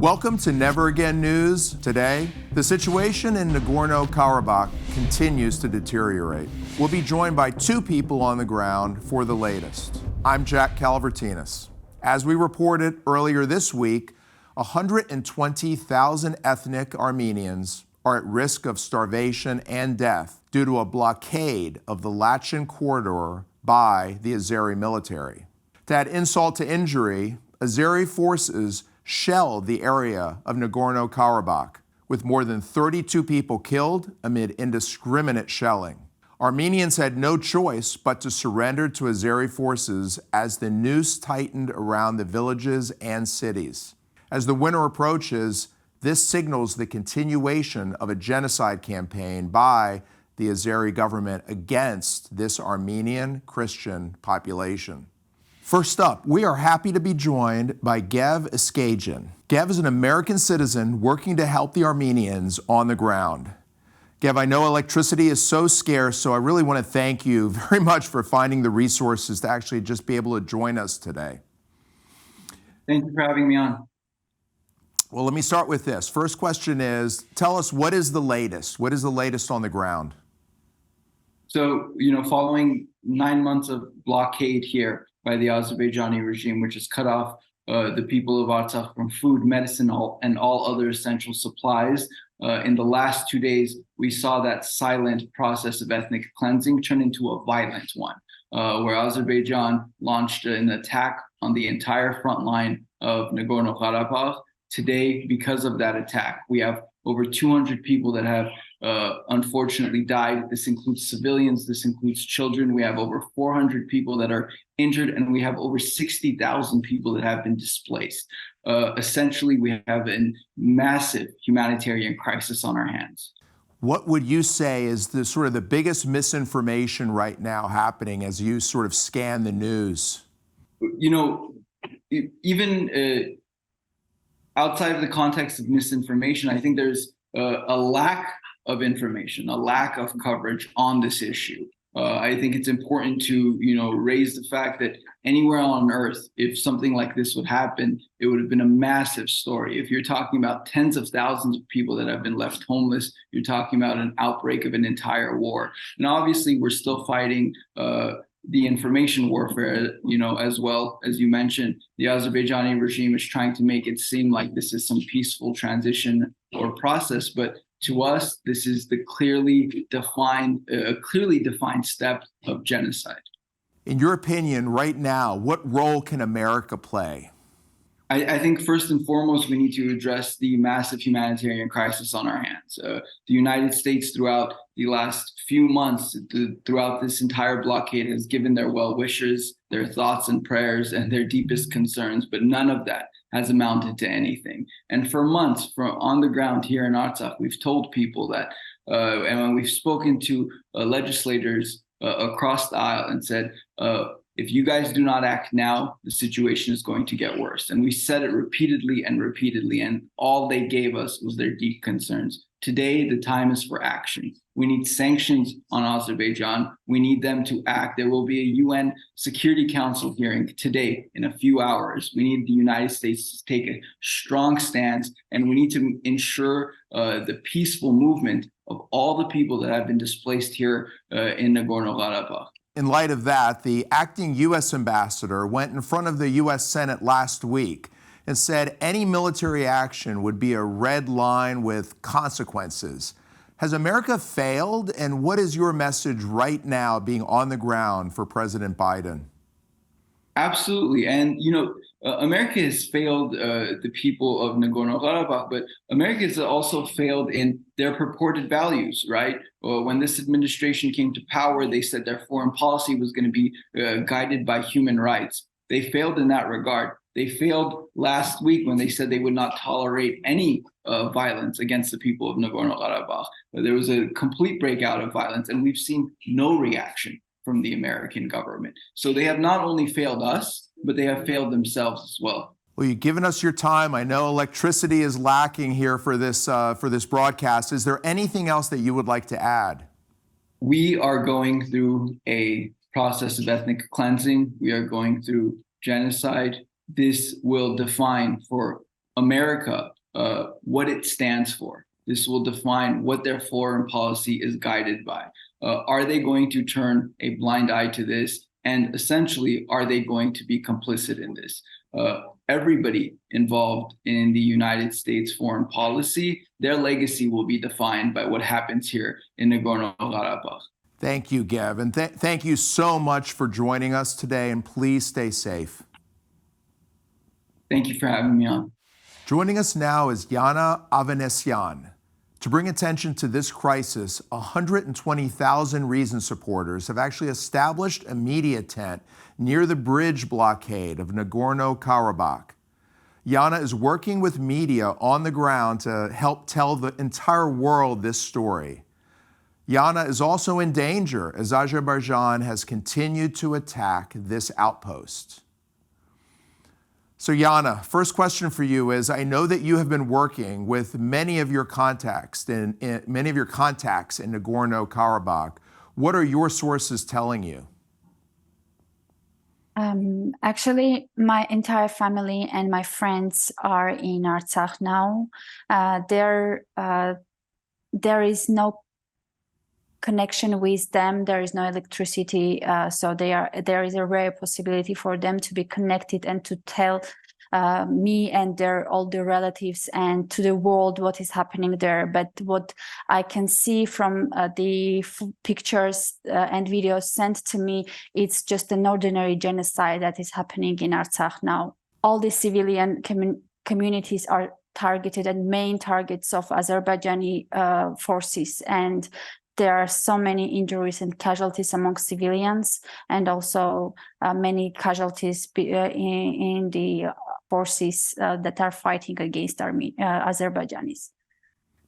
Welcome to Never Again News. Today, the situation in Nagorno-Karabakh continues to deteriorate. We'll be joined by two people on the ground for the latest. I'm Jack Calvertinis. As we reported earlier this week, 120,000 ethnic Armenians are at risk of starvation and death due to a blockade of the Lachin corridor by the Azeri military. To add insult to injury, Azeri forces shelled the area of Nagorno-Karabakh, with more than 32 people killed amid indiscriminate shelling. Armenians had no choice but to surrender to Azeri forces as the noose tightened around the villages and cities. As the winter approaches, this signals the continuation of a genocide campaign by the Azeri government against this Armenian Christian population. First up, we are happy to be joined by Gavin Escajin. Gav is an American citizen working to help the Armenians on the ground. Gav, I know electricity is so scarce, so I really want to thank you very much for finding the resources to actually just be able to join us today. Thank you for having me on. Well, let me start with this. First question is, tell us, what is the latest? What is the latest on the ground? So, following 9 months of blockade here by the Azerbaijani regime, which has cut off the people of Artsakh from food, medicine, and all other essential supplies. In the last 2 days, we saw that silent process of ethnic cleansing turn into a violent one, where Azerbaijan launched an attack on the entire front line of Nagorno-Karabakh. Today, because of that attack, we have over 200 people that have unfortunately died. This includes civilians, this includes children. We have over 400 people that are injured, and we have over 60,000 people that have been displaced. Essentially, we have a massive humanitarian crisis on our hands. What would you say is the sort of the biggest misinformation right now happening as you sort of scan the news? Even outside of the context of misinformation, I think there's a lack of information, a lack of coverage on this issue. I think it's important to, raise the fact that anywhere on earth, if something like this would happen, it would have been a massive story. If you're talking about tens of thousands of people that have been left homeless, you're talking about an outbreak of an entire war. And obviously, we're still fighting the information warfare, as well. As you mentioned, the Azerbaijani regime is trying to make it seem like this is some peaceful transition or process, but to us, this is the clearly defined step of genocide. In your opinion, right now, what role can America play? I think first and foremost, we need to address the massive humanitarian crisis on our hands. The United States, throughout the last few months, throughout this entire blockade, has given their well-wishers their thoughts and prayers and their deepest concerns, but none of that has amounted to anything. And for months, on the ground here in Artsakh, we've told people that, and when we've spoken to legislators across the aisle and said, if you guys do not act now, the situation is going to get worse. And we said it repeatedly, and all they gave us was their deep concerns. Today, the time is for action. We need sanctions on Azerbaijan. We need them to act. There will be a UN Security Council hearing today in a few hours. We need the United States to take a strong stance, and we need to ensure the peaceful movement of all the people that have been displaced here in Nagorno-Karabakh. In light of that, the acting U.S. ambassador went in front of the U.S. Senate last week and said any military action would be a red line with consequences. Has America failed? And what is your message right now being on the ground for President Biden? Absolutely. And, America has failed the people of Nagorno-Karabakh, but America has also failed in their purported values, right? When this administration came to power, they said their foreign policy was going to be guided by human rights. They failed in that regard. They failed last week when they said they would not tolerate any violence against the people of Nagorno-Karabakh. There was a complete breakout of violence, and we've seen no reaction from the American government. So they have not only failed us, but they have failed themselves as well. Well, you've given us your time. I know electricity is lacking here for this broadcast. Is there anything else that you would like to add? We are going through a process of ethnic cleansing. We are going through genocide. This will define for America, what it stands for. This will define what their foreign policy is guided by. Are they going to turn a blind eye to this? And essentially, are they going to be complicit in this? Everybody involved in the United States foreign policy, their legacy will be defined by what happens here in Nagorno-Karabakh. Thank you, Gavin. Thank you so much for joining us today, and please stay safe. Thank you for having me on. Joining us now is Yana Avanesyan. To bring attention to this crisis, 120,000 Reason supporters have actually established a media tent near the bridge blockade of Nagorno-Karabakh. Yana is working with media on the ground to help tell the entire world this story. Yana is also in danger as Azerbaijan has continued to attack this outpost. So Yana, first question for you is, I know that you have been working with many of your contacts in Nagorno-Karabakh. What are your sources telling you? Actually, my entire family and my friends are in Artsakh now. There is no connection with them. There is no electricity, so there is a rare possibility for them to be connected and to tell me and all the relatives and to the world what is happening there. But what I can see from the pictures and videos sent to me, it's just an ordinary genocide that is happening in Artsakh now. All the civilian communities are targeted and main targets of Azerbaijani forces, and there are so many injuries and casualties among civilians, and also many casualties in the forces that are fighting against Azerbaijanis.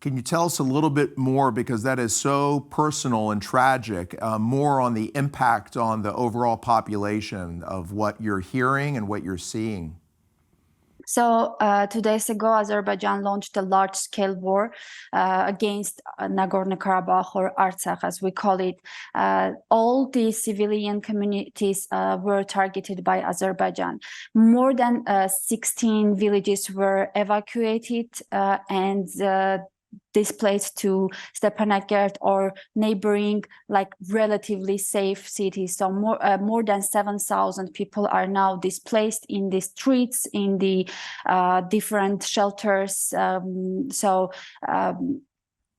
Can you tell us a little bit more, because that is so personal and tragic, more on the impact on the overall population of what you're hearing and what you're seeing? So 2 days ago, Azerbaijan launched a large-scale war against Nagorno-Karabakh, or Artsakh, as we call it. All the civilian communities were targeted by Azerbaijan. More than 16 villages were evacuated and displaced to Stepanakert or neighboring, like, relatively safe cities. So more than 7,000 people are now displaced in the streets, in the different shelters.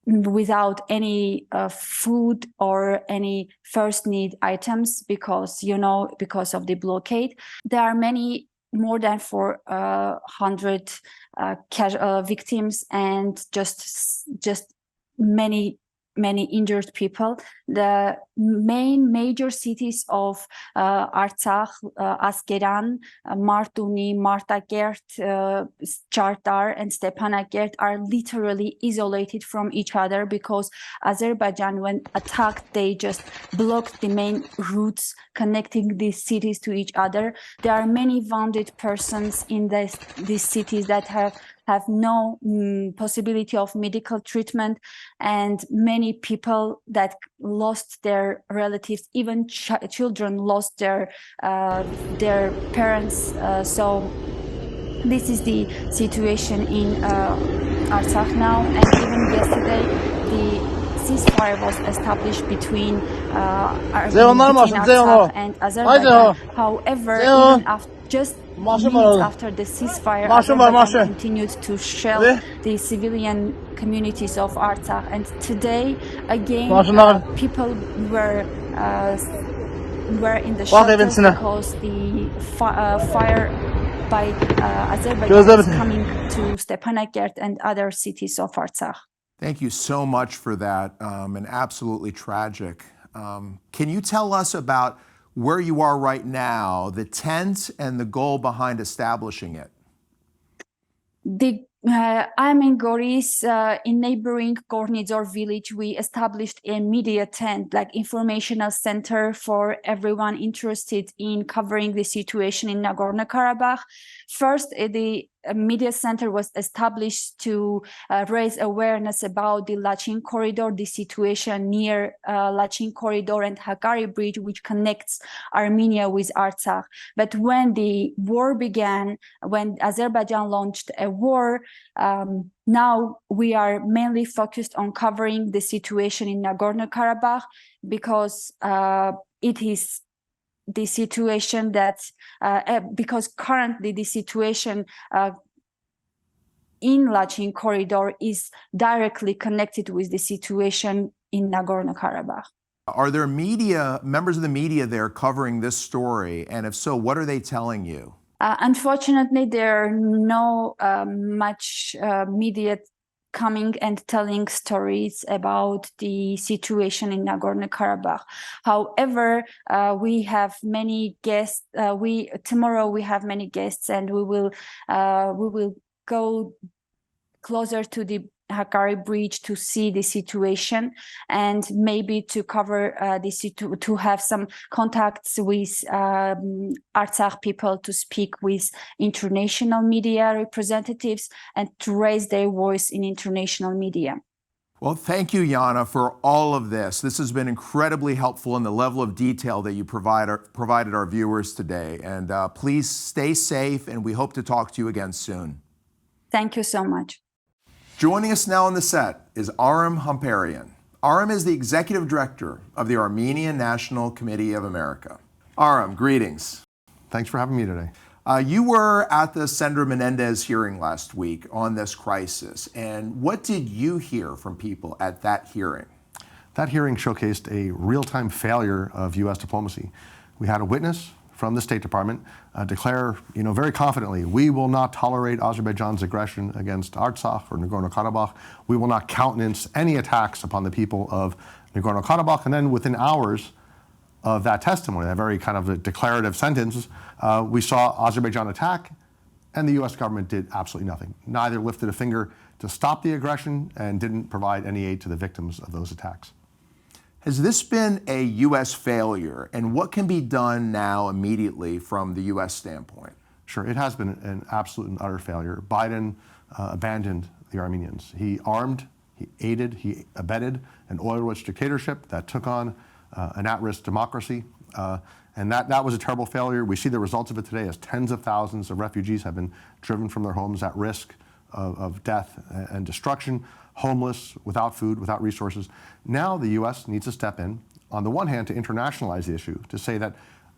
Without any food or any first need items, because of the blockade. There are more than 400 victims and just many injured people. The major cities of Artsakh, Askeran, Martuni, Martakert, Chartar, and Stepanakert are literally isolated from each other, because Azerbaijan, when attacked, they just blocked the main routes connecting these cities to each other. There are many wounded persons in these cities that have no possibility of medical treatment, and many people that lost their relatives, even children lost their parents. So this is the situation in Artsakh now, and even yesterday the ceasefire was established between Artsakh and Azerbaijan. However, even after minutes after the ceasefire, Azerbaijan continued to shell the civilian communities of Artsakh, and today again people were in the shelters because the fire by Azerbaijan is coming to Stepanakert and other cities of Artsakh. Thank you so much for that, and absolutely tragic. Can you tell us about where you are right now, the tent, and the goal behind establishing it? I'm in Goris, in neighboring Gornizor village. We established a media tent, like informational center for everyone interested in covering the situation in Nagorno-Karabakh. First, the media center was established to raise awareness about the Lachin corridor, the situation near Lachin corridor and Hakkari Bridge, which connects Armenia with Artsakh. But when the war began, when Azerbaijan launched a war, now we are mainly focused on covering the situation in Nagorno-Karabakh because it is the situation that, because currently the situation in Lachin corridor is directly connected with the situation in Nagorno-Karabakh. Are there members of the media there covering this story? And if so, what are they telling you? Unfortunately, there are no much media coming and telling stories about the situation in Nagorno-Karabakh. However, we have many guests. Tomorrow we have many guests, and we will go closer to the Hakkari Bridge to see the situation and maybe to cover to have some contacts with Artsakh people, to speak with international media representatives and to raise their voice in international media. Well, thank you, Yana, for all of this. This has been incredibly helpful in the level of detail that you provided our viewers today. And please stay safe, and we hope to talk to you again soon. Thank you so much. Joining us now on the set is Aram Hamparian. Aram is the Executive Director of the Armenian National Committee of America. Aram, greetings. Thanks for having me today. You were at the Senator Menendez hearing last week on this crisis, and what did you hear from people at that hearing? That hearing showcased a real-time failure of U.S. diplomacy. We had a witness from the State Department declare, very confidently, we will not tolerate Azerbaijan's aggression against Artsakh or Nagorno-Karabakh. We will not countenance any attacks upon the people of Nagorno-Karabakh. And then within hours of that testimony, that very kind of a declarative sentence, we saw Azerbaijan attack, and the U.S. government did absolutely nothing. Neither lifted a finger to stop the aggression and didn't provide any aid to the victims of those attacks. Has this been a U.S. failure, and what can be done now immediately from the U.S. standpoint? Sure, it has been an absolute and utter failure. Biden abandoned the Armenians. He armed, he aided, he abetted an oil-rich dictatorship that took on an at-risk democracy, and that was a terrible failure. We see the results of it today as tens of thousands of refugees have been driven from their homes at risk of death and destruction, homeless, without food, without resources. Now the U.S. needs to step in, on the one hand, to internationalize the issue, to say that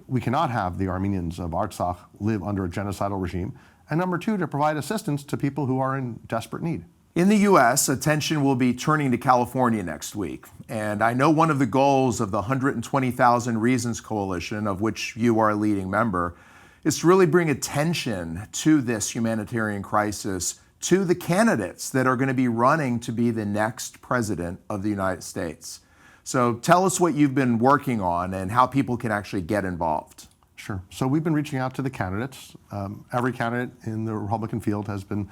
we cannot have the Armenians of Artsakh live under a genocidal regime, and number two, to provide assistance to people who are in desperate need. In the U.S., attention will be turning to California next week. And I know one of the goals of the 120,000 Reasons Coalition, of which you are a leading member, is to really bring attention to this humanitarian crisis to the candidates that are going to be running to be the next president of the United States. So tell us what you've been working on and how people can actually get involved. Sure. So we've been reaching out to the candidates. Every candidate in the Republican field has been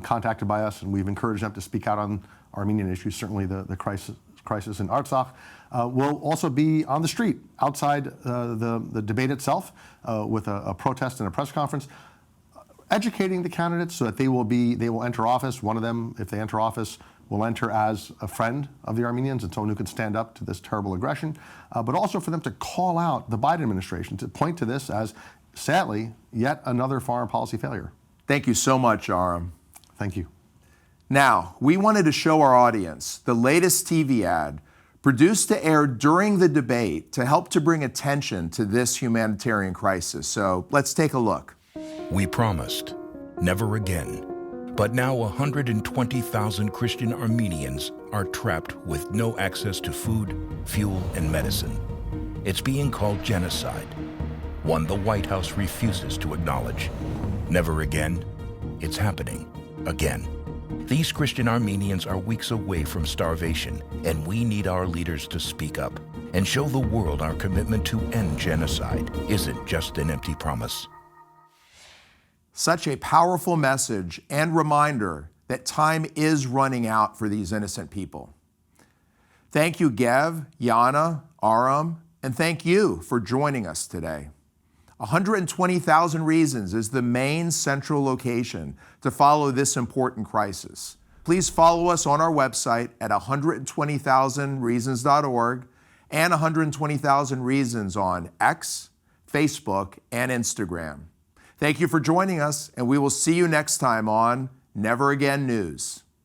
contacted by us, and we've encouraged them to speak out on Armenian issues, certainly the crisis in Artsakh. We'll also be on the street outside the debate itself with a protest and a press conference, educating the candidates so that they will enter office. One of them, if they enter office, will enter as a friend of the Armenians and someone who can stand up to this terrible aggression, but also for them to call out the Biden administration, to point to this as, sadly, yet another foreign policy failure. Thank you so much, Aram. Thank you. Now, we wanted to show our audience the latest TV ad produced to air during the debate to help to bring attention to this humanitarian crisis. So let's take a look. We promised, never again. But now 120,000 Christian Armenians are trapped with no access to food, fuel, and medicine. It's being called genocide, one the White House refuses to acknowledge. Never again. It's happening again. These Christian Armenians are weeks away from starvation, and we need our leaders to speak up and show the world our commitment to end genocide isn't just an empty promise. Such a powerful message and reminder that time is running out for these innocent people. Thank you, Gev, Yana, Aram, and thank you for joining us today. 120,000 Reasons is the main central location to follow this important crisis. Please follow us on our website at 120,000reasons.org and 120,000 Reasons on X, Facebook, and Instagram. Thank you for joining us, and we will see you next time on Never Again News.